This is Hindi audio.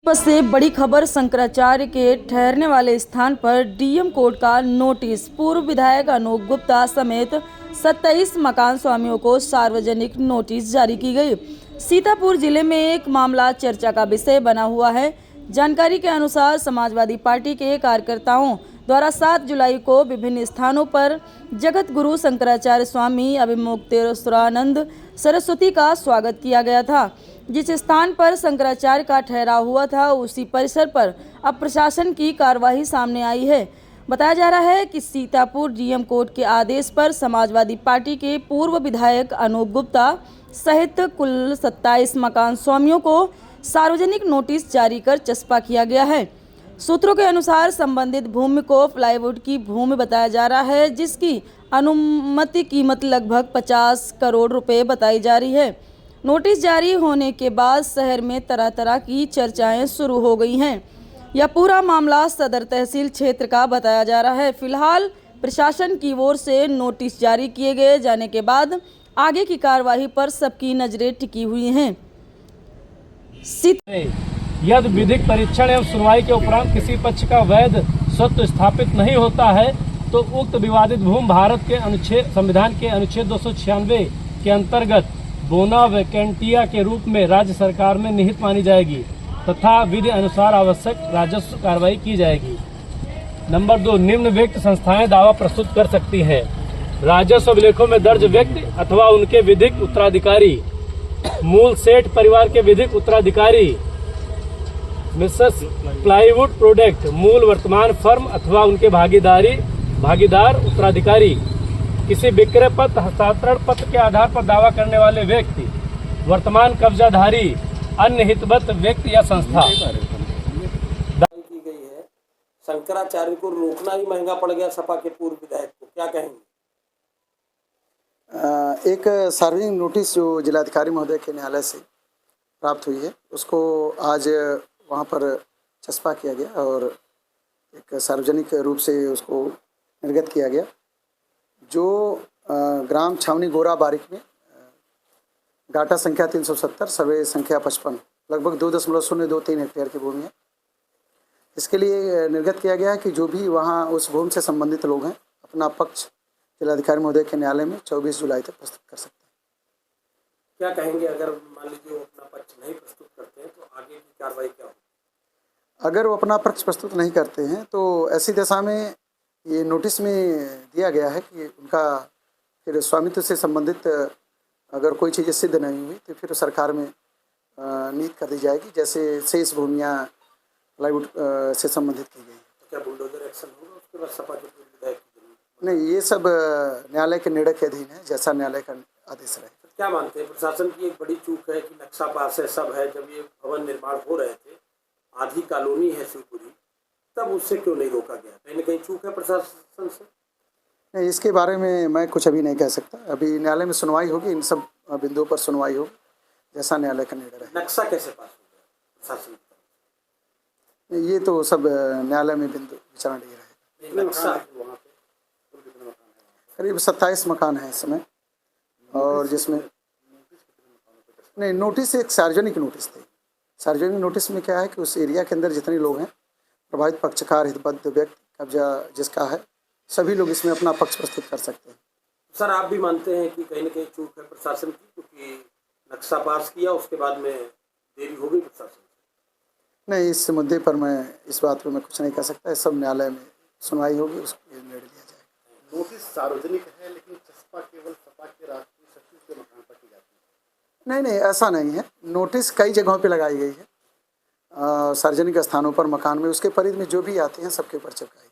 बस से बड़ी खबर, शंकराचार्य के ठहरने वाले स्थान पर डीएम कोर्ट का नोटिस। पूर्व विधायक अनूप गुप्ता समेत 27 मकान स्वामियों को सार्वजनिक नोटिस जारी की गई। सीतापुर जिले में एक मामला चर्चा का विषय बना हुआ है। जानकारी के अनुसार समाजवादी पार्टी के कार्यकर्ताओं द्वारा 7 जुलाई को विभिन्न स्थानों पर जगत गुरु शंकराचार्य स्वामी अभिमुक्तेश्वरानंद सरस्वती का स्वागत किया गया था। जिस स्थान पर शंकराचार्य का ठहराव हुआ था, उसी परिसर पर अब प्रशासन की कार्रवाई सामने आई है। बताया जा रहा है कि सीतापुर डीएम कोर्ट के आदेश पर समाजवादी पार्टी के पूर्व विधायक अनूप गुप्ता सहित कुल 27 मकान स्वामियों को सार्वजनिक नोटिस जारी कर चस्पा किया गया है। सूत्रों के अनुसार संबंधित भूमि को प्लाईवुड की भूमि बताया जा रहा है, जिसकी अनुमति कीमत लगभग 50 करोड़ रुपए बताई जा रही है। नोटिस जारी होने के बाद शहर में तरह तरह की चर्चाएं शुरू हो गई हैं। यह पूरा मामला सदर तहसील क्षेत्र का बताया जा रहा है। फिलहाल प्रशासन की ओर से नोटिस जारी किए गए जाने के बाद आगे की कार्रवाई पर सबकी नजरें टिकी हुई हैं। यदि विधिक परीक्षण एवं सुनवाई के उपरांत किसी पक्ष का वैध स्वत्व स्थापित नहीं होता है तो उक्त विवादित भूमि भारत के संविधान के अनुच्छेद 296 के अंतर्गत बोना वैकेंटिया के रूप में राज्य सरकार में निहित मानी जाएगी तथा विधि अनुसार आवश्यक राजस्व कार्रवाई की जाएगी। नंबर 2, निम्नलिखित संस्थाएं दावा प्रस्तुत कर सकती हैं। राजस्व अभिलेखों में दर्ज व्यक्ति अथवा उनके विधिक उत्तराधिकारी, मूल सेठ परिवार के विधिक उत्तराधिकारी, मिसेस प्लाईवुड प्रोडक्ट मूल वर्तमान फर्म अथवा उनके भागीदार उत्तराधिकारी, किसी विक्रय पत्र हस्तांतरण पत्र के आधार पर दावा करने वाले व्यक्ति, वर्तमान कब्जाधारी, अन्य हितबद्ध व्यक्ति या संस्था। की गई है शंकराचार्य को रोकना ही महंगा पड़ गया सपा के पूर्व विधायक को, क्या कहेंगे? एक सार्वजनिक नोटिस जो जिलाधिकारी महोदय के न्यायालय से प्राप्त हुई है, उसको आज वहाँ पर चस्पा किया गया और एक सार्वजनिक रूप से उसको निर्गत किया गया। जो ग्राम छावनी गोरा बारिक में गाटा संख्या 370 सर्वे संख्या 55 लगभग 2.023 हेक्टेयर की भूमि है। इसके लिए निर्गत किया गया है कि जो भी वहाँ उस भूमि से संबंधित लोग हैं अपना पक्ष जिलाधिकारी महोदय के न्यायालय में 24 जुलाई तक प्रस्तुत कर सकते हैं। क्या कहेंगे अगर मान लीजिए वो अपना पक्ष नहीं प्रस्तुत करते हैं तो आगे की कार्रवाई क्या होगी? अगर वो अपना पक्ष प्रस्तुत नहीं करते हैं तो ऐसी दशा में ये नोटिस में दिया गया है कि उनका फिर स्वामित्व से संबंधित अगर कोई चीज़ सिद्ध नहीं हुई तो फिर सरकार में नीति कर दी जाएगी, जैसे शेष भूमियाँ प्लाईवुड से संबंधित की गई। तो क्या बुलडोजर एक्शन होगा उसके बाद सपा के पूर्व विधायक की जरूरत? नहीं, ये सब न्यायालय के निर्णय के अधीन है, जैसा न्यायालय का आदेश रहे। तो क्या मानते हैं प्रशासन की एक बड़ी चूक है कि नक्शा पास है, सब है, जब ये भवन निर्माण हो रहे थे, आधी कॉलोनी है शिवपुरी, तब उससे क्यों नहीं रोका गया? कहीं ना कहीं चूक है प्रशासन से? नहीं, इसके बारे में मैं कुछ अभी नहीं कह सकता। अभी न्यायालय में सुनवाई होगी, इन सब बिंदुओं पर सुनवाई होगी, जैसा न्यायालय का निर्णय रहे। नक्शा कैसे पास हो गया प्रशासन? ये तो सब न्यायालय में बिंदु विचारणीय रहेगा। नक्शा करीब 27 मकान हैं इस समय, और जिसमें नहीं, नोटिस एक सार्वजनिक नोटिस थी। सार्वजनिक नोटिस में क्या है कि उस एरिया के अंदर जितने लोग हैं, प्रभावित पक्षकार, हितबद्ध व्यक्ति, कब्जा जिसका है, सभी लोग इसमें अपना पक्ष प्रस्तुत कर सकते हैं। सर, आप भी मानते हैं कि कहीं ना कहीं चूक है प्रशासन की, क्योंकि नक्शा पास किया उसके बाद में देरी हो गई प्रशासन? नहीं, इस मुद्दे पर मैं इस बात पर मैं कुछ नहीं कह सकता। सब न्यायालय में सुनवाई होगी, उसको निर्णय लिया जाएगा। नोटिस सार्वजनिक है लेकिन चस्पा केवल सपा के राष्ट्रीय सचिव के मकान पर की जाती है। नहीं, ऐसा नहीं है। नोटिस कई जगहों पे लगाई गई है, सार्वजनिक स्थानों पर, मकान में, उसके परिधि में जो भी आते हैं सबके ऊपर चिपकाई गई।